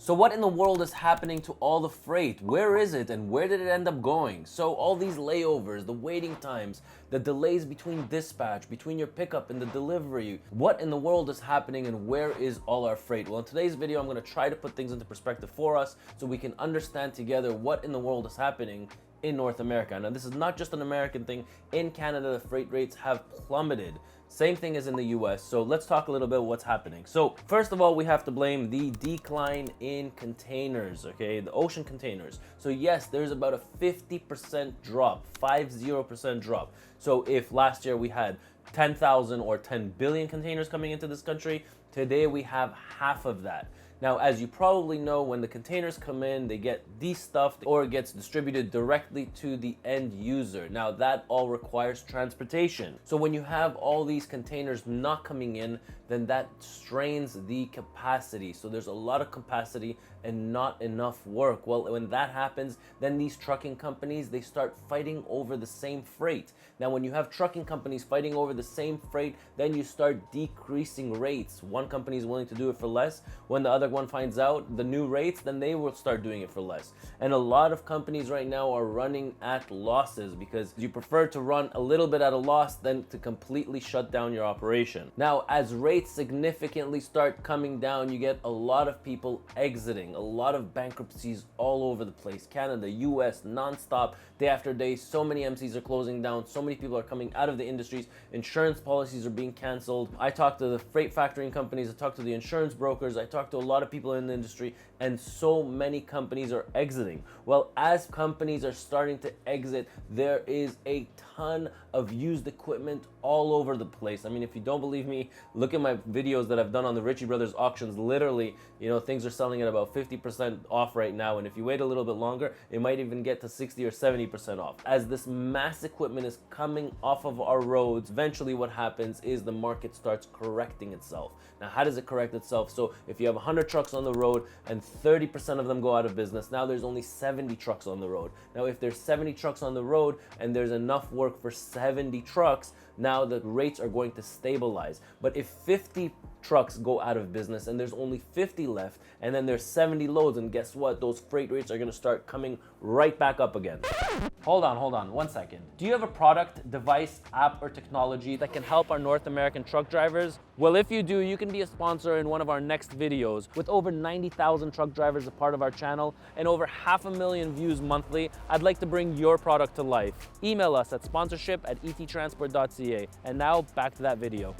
So what in the world is happening to all the freight? Where is it and where did it end up going? So all these layovers, the waiting times, the delays between dispatch, between your pickup and the delivery, what in the world is happening and where is all our freight? Well, in today's video, I'm going to try to put things into perspective for us so we can understand together what in the world is happening in North America. Now, this is not just an American thing. In Canada, the freight rates have plummeted. Same thing as in the US. So let's talk a little bit what's happening. So first of all, we have to blame the decline in containers, okay? The ocean containers. So yes, there's about a 50% drop, 50% drop. So if last year we had 10,000 or 10 billion containers coming into this country, today we have half of that. Now, as you probably know, when the containers come in, they get destuffed or it gets distributed directly to the end user. Now, that all requires transportation. So when you have all these containers not coming in, then that strains the capacity. So there's a lot of capacity and not enough work. Well, when that happens, then these trucking companies, they start fighting over the same freight. Now, when you have trucking companies fighting over the same freight, then you start decreasing rates. One company is willing to do it for less. When the other one finds out the new rates, then they will start doing it for less. And a lot of companies right now are running at losses because you prefer to run a little bit at a loss than to completely shut down your operation. Now, as rates significantly start coming down, you get a lot of people exiting, a lot of bankruptcies all over the place. Canada, US, nonstop, day after day, so many MCs are closing down, so many people are coming out of the industries, insurance policies are being canceled. I talked to the freight factoring companies, I talked to the insurance brokers, I talked to a lot of people in the industry, and so many companies are exiting. Well, as companies are starting to exit, there is a ton of used equipment all over the place. I mean, if you don't believe me, look at my videos that I've done on the Ritchie brothers auctions. Literally, you know, things are selling at about 50% off right now, and if you wait a little bit longer, it might even get to 60 or 70% off. As this mass equipment is coming off of our roads, eventually what happens is the market starts correcting itself. Now, how does it correct itself? So if you have 100 trucks on the road and 30% of them go out of business, now there's only 70 trucks on the road. Now, if there's 70 trucks on the road and there's enough work for 70 trucks, now the rates are going to stabilize. But if 50 trucks go out of business and there's only 50 left, and then there's 70 loads, and guess what? Those freight rates are going to start coming right back up again. Hold on 1 second. Do you have a product, device, app, or technology that can help our North American truck drivers? Well, if you do, you can be a sponsor in one of our next videos. With over 90,000 truck drivers a part of our channel and over 500,000 views monthly, I'd like to bring your product to life. Email us at sponsorship@ettransport.ca. And now back to that video.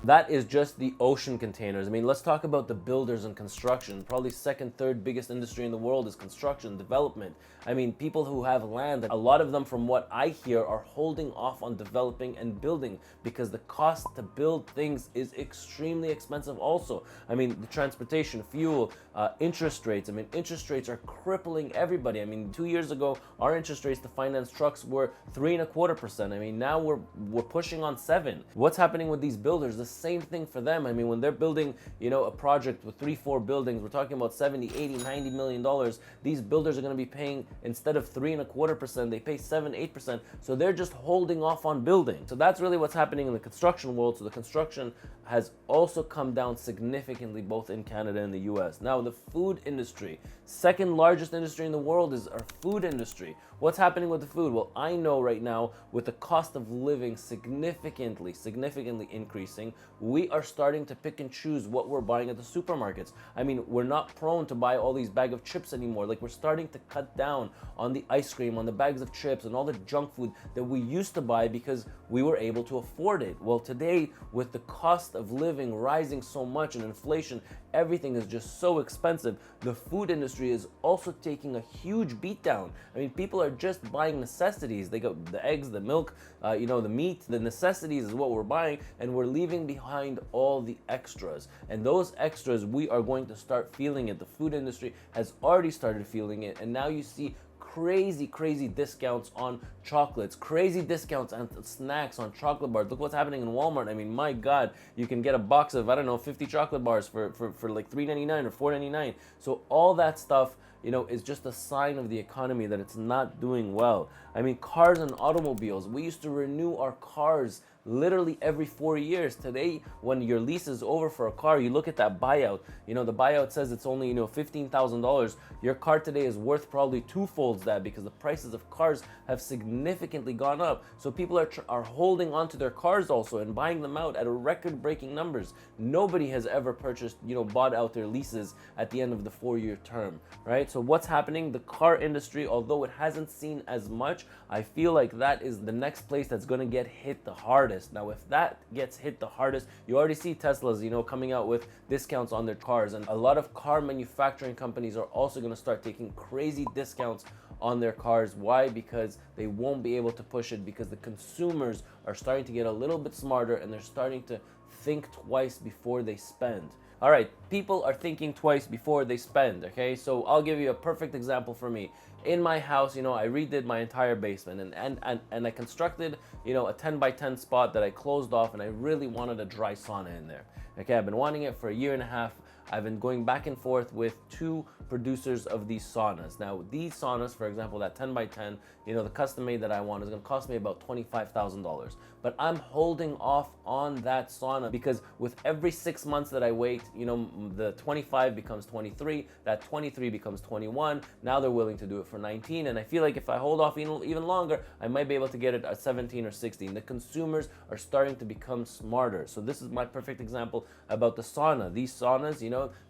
That is just the ocean containers. I mean, let's talk about the builders and construction. Probably second, third biggest industry in the world is construction, development. I mean, people who have land, a lot of them from what I hear are holding off on developing and building because the cost to build things is extremely expensive also. I mean, the transportation, fuel, interest rates. I mean, interest rates are crippling everybody. I mean, 2 years ago, our interest rates to finance trucks were 3.25%. I mean, now we're pushing on 7. What's happening with these builders? The same thing for them. I mean, when they're building, you know, a project with 3-4 buildings, we're talking about 70, 80, 90 million dollars. These builders are going to be paying, instead of 3.25%, they pay 7, 8%. So they're just holding off on building. So that's really what's happening in the construction world. So the construction has also come down significantly, both in Canada and the US. Now, the food industry, second largest industry in the world is our food industry. What's happening with the food? Well, I know right now with the cost of living significantly increasing, we are starting to pick and choose what we're buying at the supermarkets. I mean, we're not prone to buy all these bags of chips anymore. Like, we're starting to cut down on the ice cream, on the bags of chips, and all the junk food that we used to buy because we were able to afford it. Well, today, with the cost of living rising so much and inflation, everything is just so expensive. The food industry is also taking a huge beat down. I mean, people are just buying necessities. They got the eggs, the milk, you know, the meat. The necessities is what we're buying, and we're leaving behind all the extras. And those extras, we are going to start feeling it. The food industry has already started feeling it, and now you see crazy discounts on chocolates, crazy discounts on snacks, on chocolate bars. Look what's happening in Walmart. I mean, my God, you can get a box of, I don't know, 50 chocolate bars for like $3.99 or $4.99. So all that stuff, you know, is just a sign of the economy that it's not doing well. I mean, cars and automobiles, we used to renew our cars literally every 4 years. Today, when your lease is over for a car, you look at that buyout, the buyout says it's only, $15,000. Your car today is worth probably twofolds that, because the prices of cars have significantly gone up. So people are holding on to their cars also and buying them out at a record-breaking numbers. Nobody has ever purchased, bought out their leases at the end of the 4-year term, right? So what's happening? The car industry, although it hasn't seen as much, I feel like that is the next place that's going to get hit the hardest. Now, if that gets hit the hardest, you already see Teslas, coming out with discounts on their cars, and a lot of car manufacturing companies are also going to start taking crazy discounts on their cars. Why? Because they won't be able to push it, because the consumers are starting to get a little bit smarter and they're starting to think twice before they spend. All right, people are thinking twice before they spend, okay? So I'll give you a perfect example for me. In my house, I redid my entire basement and I constructed, a 10 by 10 spot that I closed off, and I really wanted a dry sauna in there. Okay, I've been wanting it for a year and a half. I've been going back and forth with 2 producers of these saunas. Now, these saunas, for example, that 10 by 10, the custom made that I want is gonna cost me about $25,000. But I'm holding off on that sauna because with every 6 months that I wait, the 25 becomes 23, that 23 becomes 21. Now they're willing to do it for 19. And I feel like if I hold off even longer, I might be able to get it at 17 or 16. The consumers are starting to become smarter. So this is my perfect example about the sauna. These saunas,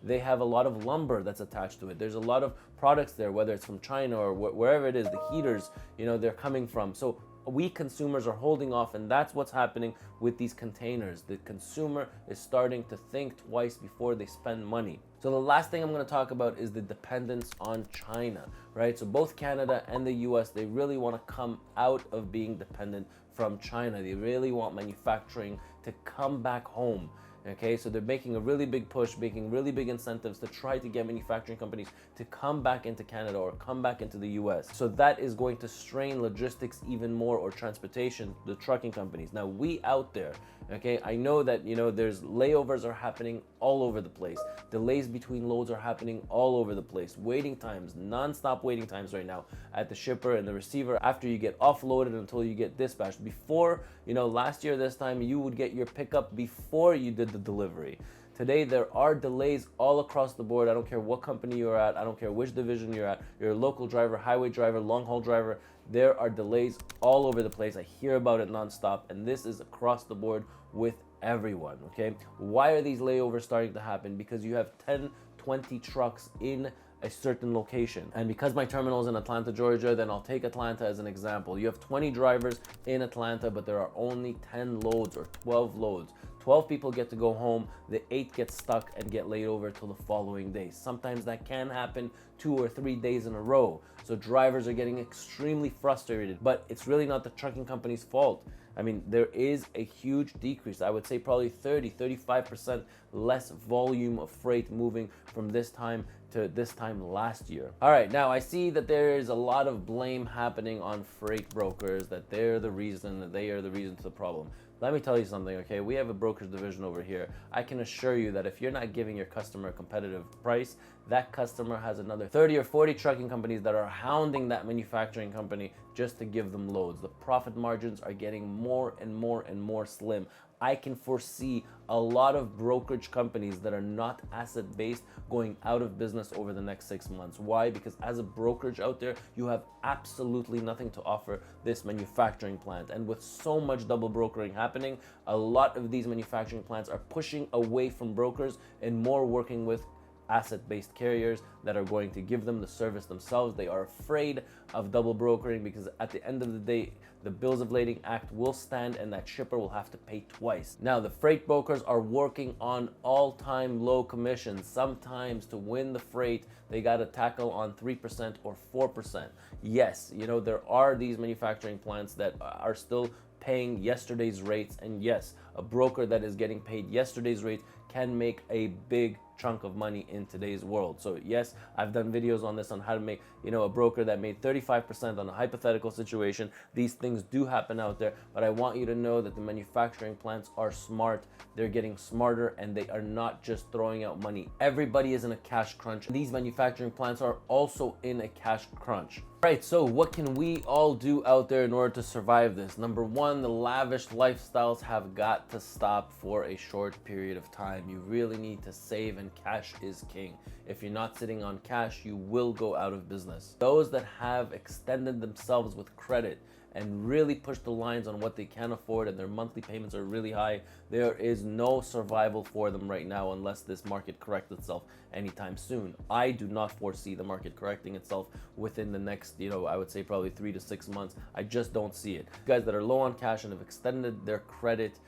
they have a lot of lumber that's attached to it. There's a lot of products there, whether it's from China or wherever it is, the heaters, they're coming from. So we consumers are holding off, and that's what's happening with these containers. The consumer is starting to think twice before they spend money. So the last thing I'm going to talk about is the dependence on China, right? So both Canada and the US, they really want to come out of being dependent from China. They really want manufacturing to come back home. Okay, so they're making a really big push, making really big incentives to try to get manufacturing companies to come back into Canada or come back into the US. So that is going to strain logistics even more, or transportation, the trucking companies. Now, we out there, okay, I know that, there's layovers are happening all over the place. Delays between loads are happening all over the place. Waiting times, non-stop waiting times right now at the shipper and the receiver after you get offloaded until you get dispatched. Before, last year this time, you would get your pickup before you did the delivery. Today, there are delays all across the board. I don't care what company you're at. I don't care which division you're at. You're a local driver, highway driver, long haul driver. There are delays all over the place. I hear about it nonstop, and this is across the board with everyone, okay? Why are these layovers starting to happen? Because you have 10, 20 trucks in a certain location. And because my terminal is in Atlanta, Georgia, then I'll take Atlanta as an example. You have 20 drivers in Atlanta, but there are only 10 loads or 12 loads. 12 people get to go home, the 8 get stuck and get laid over till the following day. Sometimes that can happen 2 or 3 days in a row. So drivers are getting extremely frustrated, but it's really not the trucking company's fault. I mean, there is a huge decrease. I would say probably 35% less volume of freight moving from this time to this time last year. All right, now I see that there is a lot of blame happening on freight brokers, that they are the reason to the problem. Let me tell you something, okay? We have a brokers division over here. I can assure you that if you're not giving your customer a competitive price, that customer has another 30 or 40 trucking companies that are hounding that manufacturing company just to give them loads. The profit margins are getting more and more and more slim. I can foresee a lot of brokerage companies that are not asset-based going out of business over the next 6 months. Why? Because as a brokerage out there, you have absolutely nothing to offer this manufacturing plant. And with so much double brokering happening, a lot of these manufacturing plants are pushing away from brokers and more working with asset-based carriers that are going to give them the service themselves. They are afraid of double brokering because at the end of the day, the Bills of Lading Act will stand and that shipper will have to pay twice. Now, the freight brokers are working on all-time low commissions. Sometimes to win the freight, they got to tackle on 3% or 4%. Yes, there are these manufacturing plants that are still paying yesterday's rates, and yes, a broker that is getting paid yesterday's rates can make a big chunk of money in today's world. So yes, I've done videos on this on how to make, a broker that made 35% on a hypothetical situation. These things do happen out there, but I want you to know that the manufacturing plants are smart. They're getting smarter and they are not just throwing out money. Everybody is in a cash crunch. These manufacturing plants are also in a cash crunch. Right, so what can we all do out there in order to survive this? Number one, the lavish lifestyles have got to stop for a short period of time. You really need to save, and cash is king. If you're not sitting on cash, you will go out of business. Those that have extended themselves with credit and really push the lines on what they can afford, and their monthly payments are really high, there is no survival for them right now unless this market corrects itself anytime soon. I do not foresee the market correcting itself within the next, I would say probably 3 to 6 months. I just don't see it. Guys that are low on cash and have extended their credit,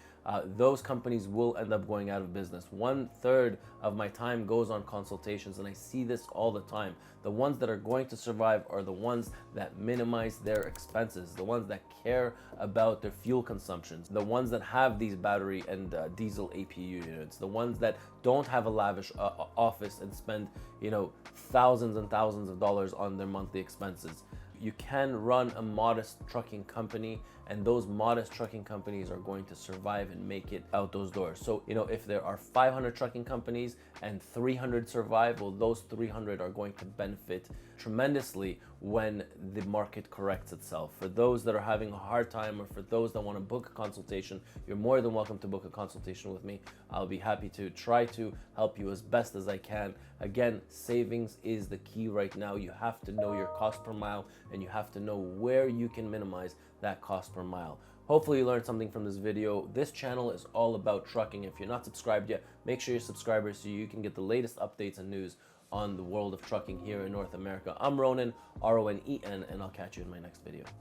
those companies will end up going out of business. 1/3 of my time goes on consultations, and I see this all the time. The ones that are going to survive are the ones that minimize their expenses, the ones that care about their fuel consumptions, the ones that have these battery and diesel APU units, the ones that don't have a lavish office and spend, thousands and thousands of dollars on their monthly expenses. You can run a modest trucking company, and those modest trucking companies are going to survive and make it out those doors. So, if there are 500 trucking companies and 300 survive, well, those 300 are going to benefit tremendously when the market corrects itself. For those that are having a hard time, or for those that want to book a consultation, you're more than welcome to book a consultation with me. I'll be happy to try to help you as best as I can. Again, savings is the key right now. You have to know your cost per mile, and you have to know where you can minimize that cost per mile. Hopefully you learned something from this video. This channel is all about trucking. If you're not subscribed yet, make sure you're subscribed so you can get the latest updates and news on the world of trucking here in North America. I'm Ronen, Ronen, and I'll catch you in my next video.